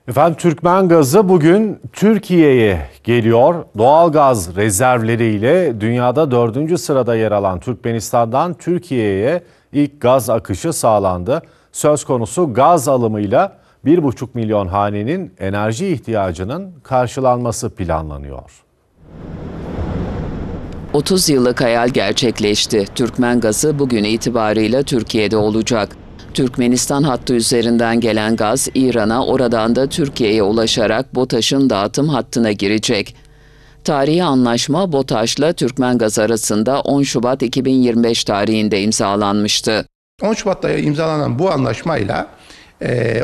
Efendim Türkmen gazı bugün Türkiye'ye geliyor. Doğalgaz rezervleriyle dünyada 4. sırada yer alan Türkmenistan'dan Türkiye'ye ilk gaz akışı sağlandı. Söz konusu gaz alımıyla 1,5 milyon hanenin enerji ihtiyacının karşılanması planlanıyor. 30 yıllık hayal gerçekleşti. Türkmen gazı bugün itibarıyla Türkiye'de olacak. Türkmenistan hattı üzerinden gelen gaz İran'a, oradan da Türkiye'ye ulaşarak BOTAŞ'ın dağıtım hattına girecek. Tarihi anlaşma BOTAŞ'la Türkmen Gaz arasında 10 Şubat 2025 tarihinde imzalanmıştı. 10 Şubat'ta imzalanan bu anlaşmayla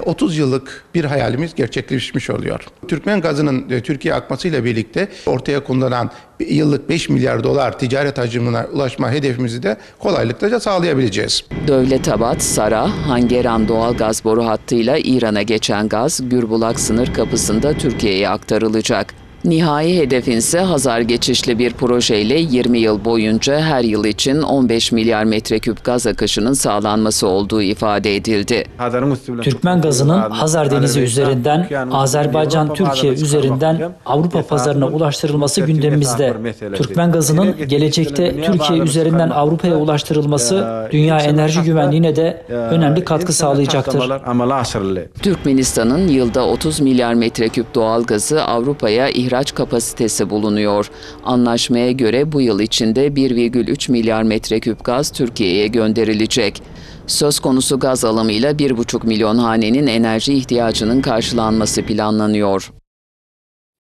30 yıllık bir hayalimiz gerçekleşmiş oluyor. Türkmen gazının Türkiye'ye akmasıyla birlikte ortaya konulan yıllık 5 milyar dolar ticaret hacmine ulaşma hedefimizi de kolaylıkla sağlayabileceğiz. Dövletabat, Sara, Hangeran doğalgaz boru hattıyla İran'a geçen gaz Gürbulak sınır kapısında Türkiye'ye aktarılacak. Nihai hedefin ise Hazar geçişli bir projeyle 20 yıl boyunca her yıl için 15 milyar metreküp gaz akışının sağlanması olduğu ifade edildi. Türkmen gazının Hazar Denizi üzerinden, Azerbaycan, Türkiye üzerinden Avrupa pazarına ulaştırılması gündemimizde. Türkmen gazının gelecekte Türkiye üzerinden Avrupa'ya ulaştırılması dünya enerji güvenliğine de önemli katkı sağlayacaktır. Türkmenistan'ın yılda 30 milyar metreküp doğalgazı Avrupa'ya ihraç kapasitesi bulunuyor. Anlaşmaya göre bu yıl içinde 1,3 milyar metreküp gaz Türkiye'ye gönderilecek. Söz konusu gaz alımıyla 1,5 milyon hanenin enerji ihtiyacının karşılanması planlanıyor.